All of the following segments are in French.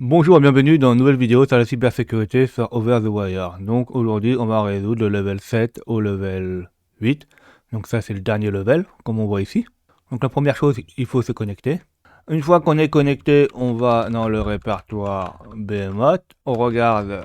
Bonjour et bienvenue dans une nouvelle vidéo sur la cybersécurité sur Over the Wire. Donc aujourd'hui on va résoudre le level 7 au level 8. Donc ça c'est le dernier level comme on voit ici. Donc la première chose, il faut se connecter. Une fois qu'on est connecté, on va dans le répertoire Behemoth. On regarde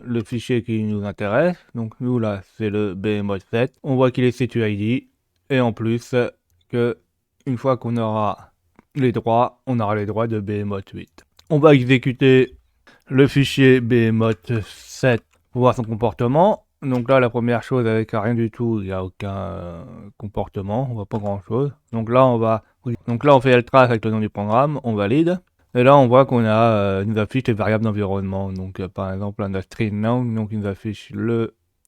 le fichier qui nous intéresse. Donc nous là c'est le Behemoth 7. On voit qu'il est C2ID. Et en plus que une fois qu'on aura les droits, on aura les droits de Behemoth 8. On va exécuter le fichier behemoth7 pour voir son comportement. Donc là, la première chose, avec rien du tout, il n'y a aucun comportement, on voit pas grand chose. Donc là, on fait ltrace avec le nom du programme, on valide. Et là, on voit qu'on a, il nous affiche les variables d'environnement. Donc par exemple, on a string long, donc il nous affiche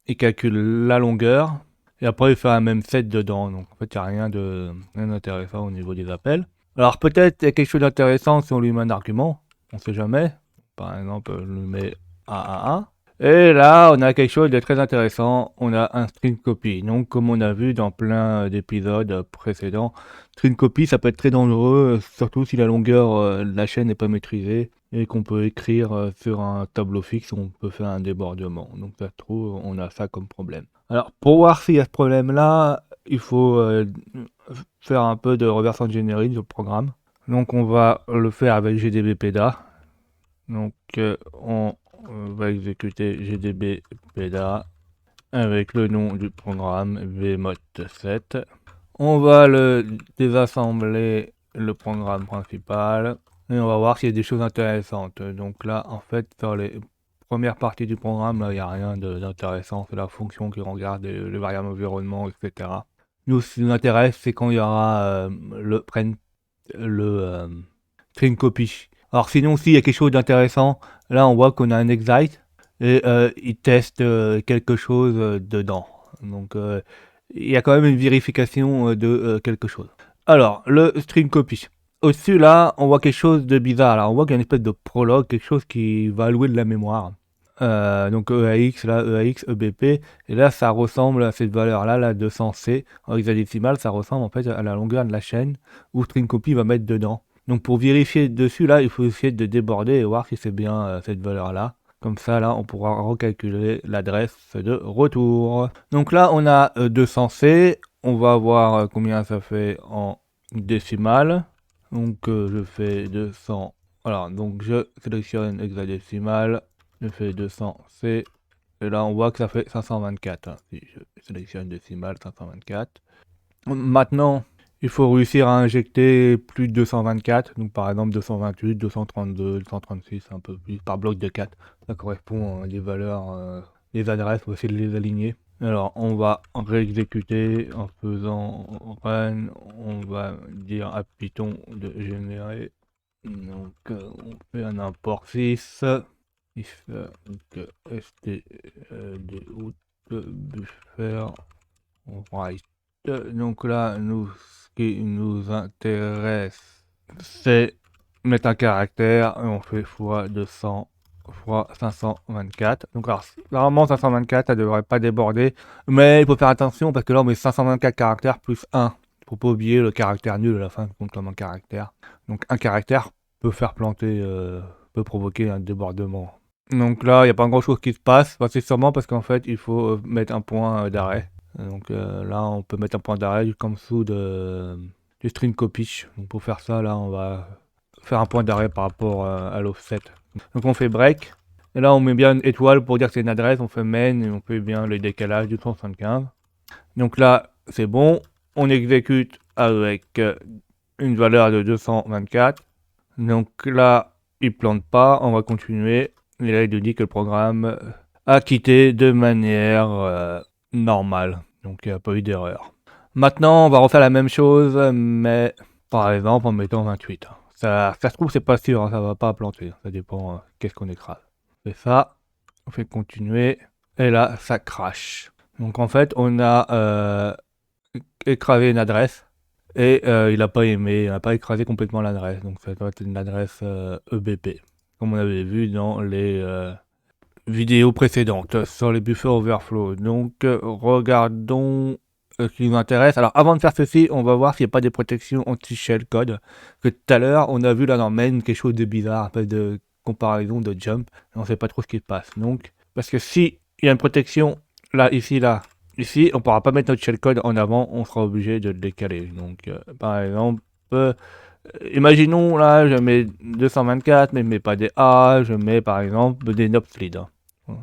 il calcule la longueur. Et après, il fait un même set dedans. Donc en fait, il n'y a rien d'intéressant au niveau des appels. Alors peut-être il y a quelque chose d'intéressant si on lui met un argument. On sait jamais. Par exemple, je lui mets A. Et là, on a quelque chose de très intéressant. On a un string copy. Donc, comme on a vu dans plein d'épisodes précédents, string copy, ça peut être très dangereux, surtout si la longueur de la chaîne n'est pas maîtrisée et qu'on peut écrire sur un tableau fixe, on peut faire un débordement. Donc, ça se trouve, on a ça comme problème. Alors, pour voir s'il y a ce problème-là, il faut faire un peu de reverse engineering sur le programme. Donc, on va le faire avec GDB-PEDA. Donc on va exécuter GDB PEDA avec le nom du programme vmod7. On va le désassembler le programme principal et on va voir s'il y a des choses intéressantes. Donc là, en fait, sur les premières parties du programme, il n'y a rien d'intéressant. C'est la fonction qui regarde les variables environnement, etc. Nous, ce qui nous intéresse, c'est quand il y aura le string copy. Alors sinon, s'il y a quelque chose d'intéressant, là on voit qu'on a un excite et il teste quelque chose dedans. Donc il y a quand même une vérification de quelque chose. Alors, le string copy. Au-dessus là, on voit quelque chose de bizarre. Alors on voit qu'il y a une espèce de prologue, quelque chose qui va allouer de la mémoire. Donc EAX, là, EAX, EBP, et là ça ressemble à cette valeur-là, la 200C, en hexadécimal, ça ressemble en fait à la longueur de la chaîne où string copy va mettre dedans. Donc pour vérifier dessus, là, il faut essayer de déborder et voir si c'est bien cette valeur-là. Comme ça, là, on pourra recalculer l'adresse de retour. Donc là, on a 200C. On va voir combien ça fait en décimales. Donc je fais 200. Voilà, donc je sélectionne hexadécimal. Je fais 200C. Et là, on voit que ça fait 524. Hein, si je sélectionne décimale, 524. Maintenant, il faut réussir à injecter plus de 224, donc par exemple 228, 232, 236, un peu plus, par bloc de 4. Ça correspond à des valeurs, les adresses, on va essayer de les aligner. Alors on va réexécuter en faisant run, on va dire à Python de générer. Donc on fait un import 6, if st out buffer write. Donc là, ce qui nous intéresse, c'est mettre un caractère et on fait x200 x 524. Donc alors, normalement 524, ça devrait pas déborder, mais il faut faire attention parce que là on met 524 caractères plus 1. Il faut pas oublier le caractère nul à la fin qui compte comme un caractère. Donc un caractère peut faire planter, peut provoquer un débordement. Donc là, il n'y a pas grand chose qui se passe. Enfin, c'est sûrement parce qu'en fait, il faut mettre un point d'arrêt. Donc là, on peut mettre un point d'arrêt comme sous du string copy. Donc pour faire ça, là, on va faire un point d'arrêt par rapport à l'offset. Donc on fait break. Et là, on met bien une étoile pour dire que c'est une adresse. On fait main et on fait bien le décalage du 175. Donc là, c'est bon. On exécute avec une valeur de 224. Donc là, il plante pas. On va continuer. Et là, il nous dit que le programme a quitté de manière normale. Donc il n'y a pas eu d'erreur. Maintenant, on va refaire la même chose, mais par exemple en mettant 28. Ça se trouve, c'est pas sûr, hein, ça va pas planter. Ça dépend qu'est-ce qu'on écrase. On fait ça, on fait continuer, et là, ça crache. Donc en fait, on a écrasé une adresse, et il n'a pas aimé, il n'a pas écrasé complètement l'adresse. Donc ça doit être une adresse EBP, comme on avait vu dans les vidéos précédentes sur les buffer overflow. Donc regardons ce qui nous intéresse. Alors avant de faire ceci, on va voir s'il n'y a pas des protections anti-shell code. Que tout à l'heure, on a vu là dans main quelque chose de bizarre, un peu de comparaison de jump. On ne sait pas trop ce qui se passe. Donc, parce que si il y a une protection là, ici, on ne pourra pas mettre notre shellcode en avant, on sera obligé de le décaler. Donc, par exemple, imaginons là, je mets 224, mais je mets pas des A, je mets par exemple des nopslid. Voilà.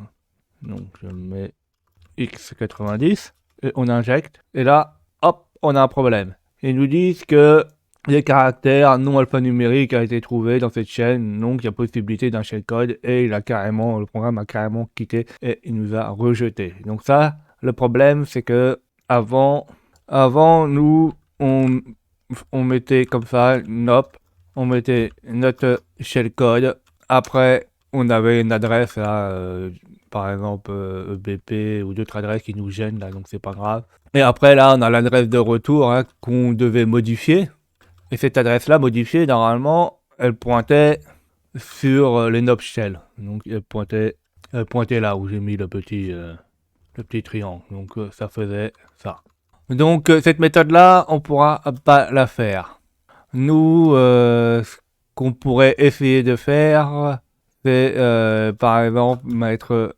Donc, je mets X90 et on injecte. Et là, hop, on a un problème. Ils nous disent que les caractères non alphanumériques a été trouvé dans cette chaîne, donc il y a possibilité d'un shellcode et le programme a carrément quitté et il nous a rejeté. Donc ça, le problème c'est que avant nous on mettait comme ça nop, on mettait notre shellcode. Après on avait une adresse là, par exemple EBP ou d'autres adresses qui nous gênent là, donc c'est pas grave. Et après là on a l'adresse de retour hein, qu'on devait modifier. Et cette adresse-là modifiée, normalement, elle pointait sur les nob shell. Donc elle pointait là où j'ai mis le petit triangle. Donc ça faisait ça. Donc cette méthode-là, on pourra pas la faire. Nous, ce qu'on pourrait essayer de faire, c'est par exemple mettre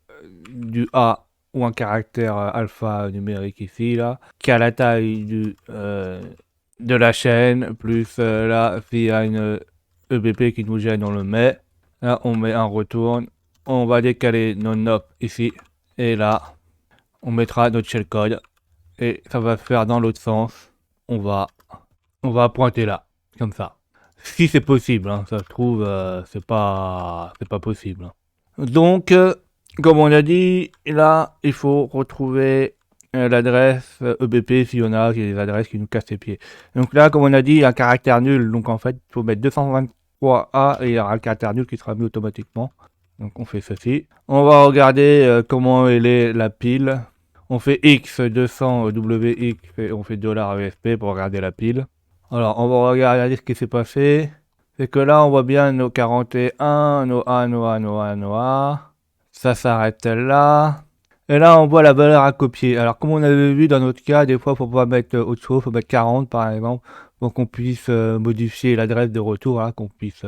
du A ou un caractère alpha numérique ici, là, qui a la taille de la chaîne, plus là, s'il y a une EBP qui nous gêne, on le met. Là, on met un retourne. On va décaler nos nops ici. Et là, on mettra notre shellcode. Et ça va se faire dans l'autre sens. On va pointer là, comme ça. Si c'est possible, hein, ça se trouve, c'est pas possible. Hein. Donc, comme on a dit, là, il faut retrouver l'adresse EBP s'il y en a, des adresses qui nous cassent les pieds. Donc là, comme on a dit, il y a un caractère nul. Donc en fait, il faut mettre 223A et il y aura le caractère nul qui sera mis automatiquement. Donc on fait ceci. On va regarder comment elle est la pile. On fait X200 WX et on fait $ESP pour regarder la pile. Alors, on va regarder ce qui s'est passé. C'est que là, on voit bien nos 41, nos A. Ça s'arrête là. Et là, on voit la valeur à copier. Alors, comme on avait vu dans notre cas, des fois, il faut pas mettre autre chose. Il faut mettre 40, par exemple, pour qu'on puisse modifier l'adresse de retour, hein, qu'on puisse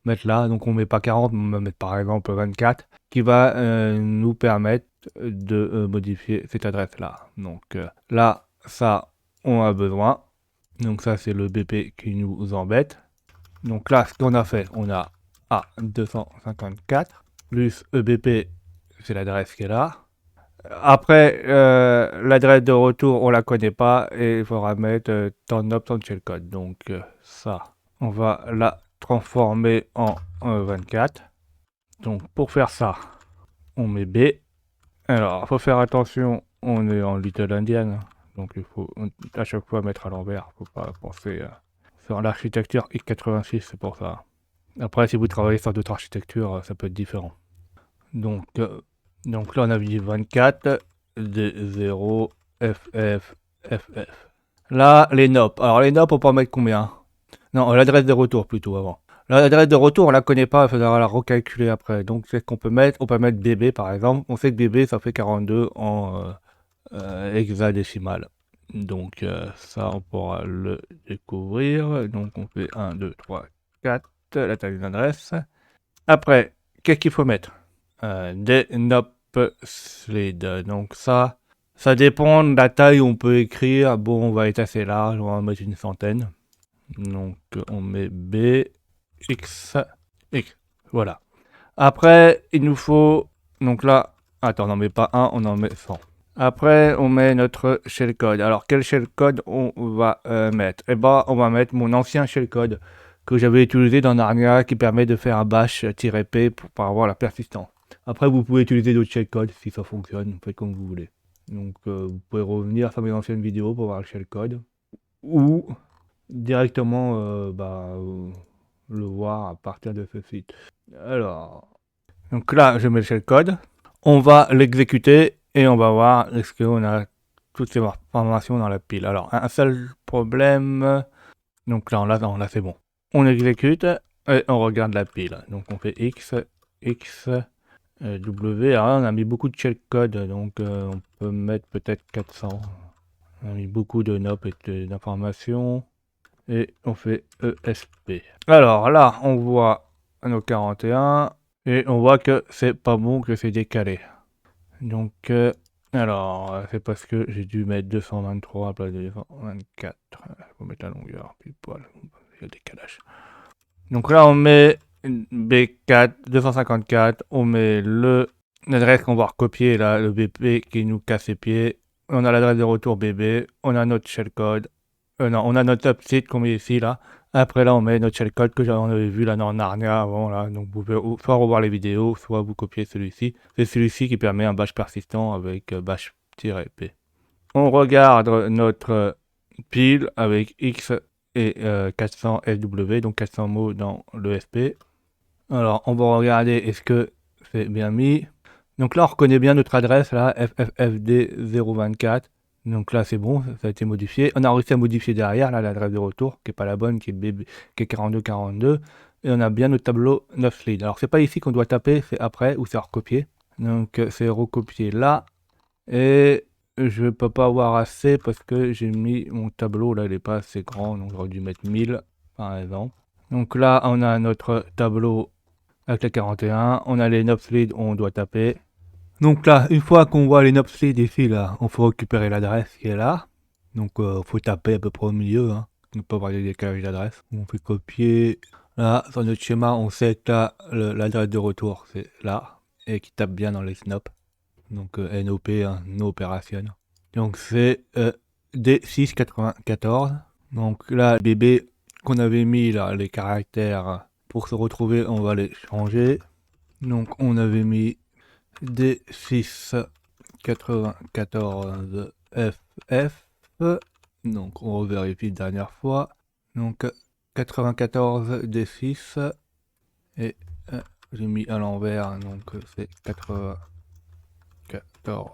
mettre là. Donc, on met pas 40, on va mettre par exemple 24, qui va nous permettre de modifier cette adresse-là. Donc, là, ça, on a besoin. Donc ça, c'est le BP qui nous embête. Donc là, ce qu'on a fait, on a A254 plus EBP, c'est l'adresse qui est là. Après, l'adresse de retour, on la connaît pas et il faudra mettre ton shellcode. Donc ça, on va la transformer en 24. Donc pour faire ça, on met B. Alors, il faut faire attention, on est en Little Indian. Donc il faut à chaque fois mettre à l'envers, faut pas penser sur l'architecture x86, c'est pour ça. Après, si vous travaillez sur d'autres architectures, ça peut être différent. Donc là, on a dit 24, D0, FF, FF. Là, les nops. Alors les nops, on peut en mettre combien? Non, l'adresse de retour plutôt avant. L'adresse de retour, on la connaît pas, il faudra la recalculer après. Donc c'est ce qu'on peut mettre. On peut mettre BB par exemple. On sait que BB, ça fait 42 en hexadécimal. Donc ça, on pourra le découvrir. Donc on fait 1, 2, 3, 4, la taille d'une adresse. Après, qu'est-ce qu'il faut mettre des nop slid. Donc ça dépend de la taille où on peut écrire. Bon, on va être assez large, on va en mettre une centaine. Donc on met B, X, X. Voilà. Après, il nous faut... Donc là, attends, on n'en met pas 1, on en met 100. Après, on met notre shellcode. Alors, quel shellcode on va mettre? Eh ben, on va mettre mon ancien shellcode que j'avais utilisé dans Narnia qui permet de faire un bash-p pour avoir la persistance. Après, vous pouvez utiliser d'autres shellcodes si ça fonctionne, vous faites comme vous voulez. Donc, vous pouvez revenir sur mes anciennes vidéos pour voir le shellcode. Ou directement le voir à partir de ce site. Alors, donc là, je mets le shellcode. On va l'exécuter et on va voir est-ce qu'on a toutes ces informations dans la pile. Alors, un seul problème. Donc là, c'est bon. On exécute et on regarde la pile. Donc on fait X, X, W. Alors là, on a mis beaucoup de shellcode, donc on peut mettre peut-être 400. On a mis beaucoup de nops et d'informations. Et on fait ESP. Alors là, on voit nos 41 et on voit que c'est pas bon, que c'est décalé. Donc, alors, c'est parce que j'ai dû mettre 223 à la place de 224. Il faut mettre la longueur, puis poil, il y a le décalage. Donc là, on met B4, 254, on met l'adresse qu'on va recopier, là, le BP qui nous casse les pieds. On a l'adresse de retour BB, on a notre shellcode. Non, on a notre subsite qu'on met ici, là. Après, là, on met notre shellcode que on avait vu là dans Narnia avant, là. Donc, vous pouvez soit revoir les vidéos, soit vous copier celui-ci. C'est celui-ci qui permet un bash persistant avec bash-p. On regarde notre pile avec X et 400 SW, donc 400 mots dans l'ESP. Alors, on va regarder est-ce que c'est bien mis. Donc là, on reconnaît bien notre adresse, là, FFFD024. Donc là, c'est bon, ça a été modifié. On a réussi à modifier derrière, là, l'adresse de retour, qui n'est pas la bonne, qui est 4242. Et on a bien notre tableau 9 leads. Alors, c'est pas ici qu'on doit taper, c'est après, ou c'est recopier. Donc, c'est recopier là. Et je ne peux pas avoir assez parce que j'ai mis mon tableau, là, il n'est pas assez grand. Donc, j'aurais dû mettre 1000, par exemple. Donc là, on a notre tableau avec les 41. On a les 9 leads où on doit taper. Donc là, une fois qu'on voit les 9 leads ici, là, on faut récupérer l'adresse qui est là. Donc, faut taper à peu près au milieu, hein. Ne pas avoir des décalages d'adresse. On fait copier. Là, sur notre schéma, on sait que là, l'adresse de retour, c'est là. Et qui tape bien dans les SNOP. Donc, NOP, hein, no opération. Donc, c'est D694. Donc là, bébé qu'on avait mis là, les caractères pour se retrouver, on va les changer. Donc on avait mis D694 FF. Donc on revérifie une dernière fois. Donc 94 D6 et j'ai mis à l'envers, donc c'est 94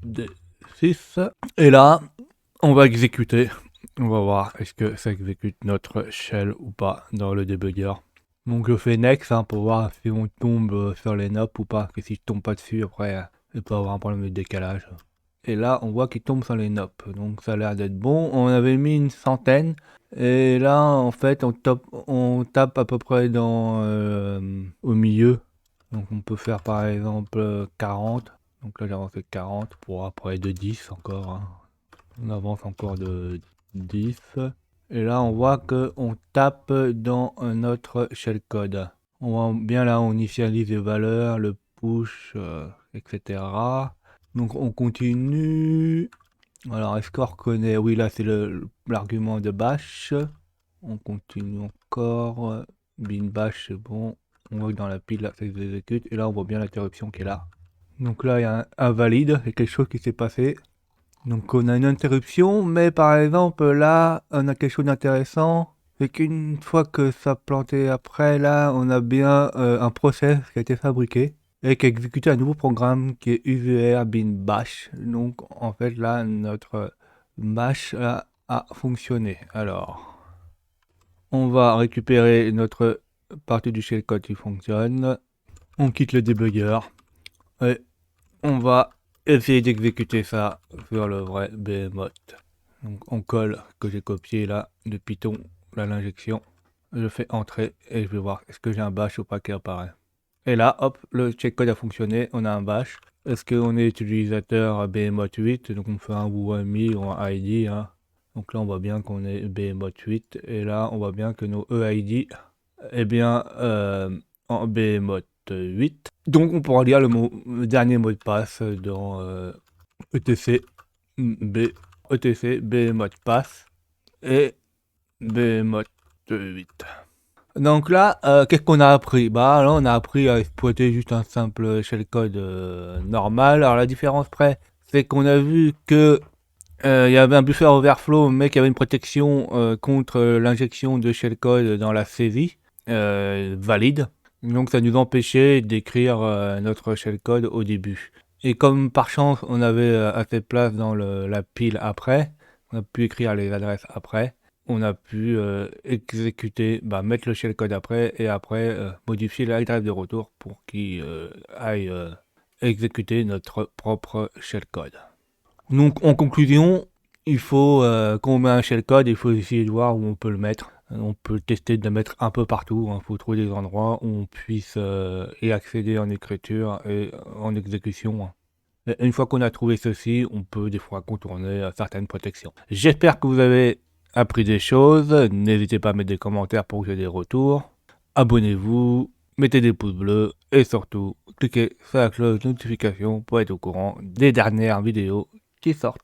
D6. Et là, on va exécuter. On va voir est-ce que ça exécute notre shell ou pas dans le debugger. Donc je fais next pour voir si on tombe sur les nops ou pas. Que si je tombe pas dessus, après, il peut avoir un problème de décalage. Et là, on voit qu'il tombe sur les nops. Donc ça a l'air d'être bon. On avait mis une centaine. Et là, en fait, on tape à peu près au milieu. Donc on peut faire par exemple 40. Donc là, j'ai avancé 40 pour après de 10 encore, hein. On avance encore de 10. Et là, on voit qu'on tape dans notre shellcode. On voit bien là, on initialise les valeurs, le push, etc. Donc, on continue. Alors, est-ce qu'on reconnaît? Oui, là, c'est l'argument de bash. On continue encore. Bin bash, c'est bon. On voit que dans la pile, là, ça s'exécute. Et là, on voit bien l'interruption qui est là. Donc là, il y a un valide. Il y a quelque chose qui s'est passé. Donc on a une interruption, mais par exemple là, on a quelque chose d'intéressant. C'est qu'une fois que ça a planté après, là, on a bien un process qui a été fabriqué et qui a exécuté un nouveau programme qui est UVR bin bash. Donc en fait là, notre bash là, a fonctionné. Alors, on va récupérer notre partie du shellcode qui fonctionne. On quitte le debugger et on va essayer d'exécuter ça sur le vrai Behemoth. Donc on colle que j'ai copié là de Python, là l'injection. Je fais entrer et je vais voir est-ce que j'ai un bash ou pas qui apparaît. Et là, hop, le checkcode a fonctionné, on a un bash. Est-ce qu'on est utilisateur Behemoth 8? Donc on fait un WUMI ou un ID, hein. Donc là on voit bien qu'on est Behemoth 8 et là on voit bien que nos EID est bien en Behemoth 8. Donc on pourra lire le dernier mot de passe dans etc Behemoth pass et Behemoth 8. Donc là, qu'est-ce qu'on a appris? Bah là on a appris à exploiter juste un simple shellcode normal. Alors la différence près, c'est qu'on a vu que il y avait un buffer overflow mais qu'il y avait une protection contre l'injection de shellcode dans la saisie valide. Donc ça nous empêchait d'écrire notre shellcode au début. Et comme par chance on avait assez de place dans la pile après, on a pu écrire les adresses après, on a pu exécuter, mettre le shellcode après et après modifier l'adresse de retour pour qu'il aille exécuter notre propre shellcode. Donc en conclusion, il faut quand on met un shellcode, il faut essayer de voir où on peut le mettre. On peut tester de le mettre un peu partout. Il faut trouver des endroits où on puisse y accéder en écriture et en exécution. Et une fois qu'on a trouvé ceci, on peut des fois contourner certaines protections. J'espère que vous avez appris des choses. N'hésitez pas à mettre des commentaires pour que j'ai des retours. Abonnez-vous, mettez des pouces bleus et surtout, cliquez sur la cloche de notification pour être au courant des dernières vidéos qui sortent.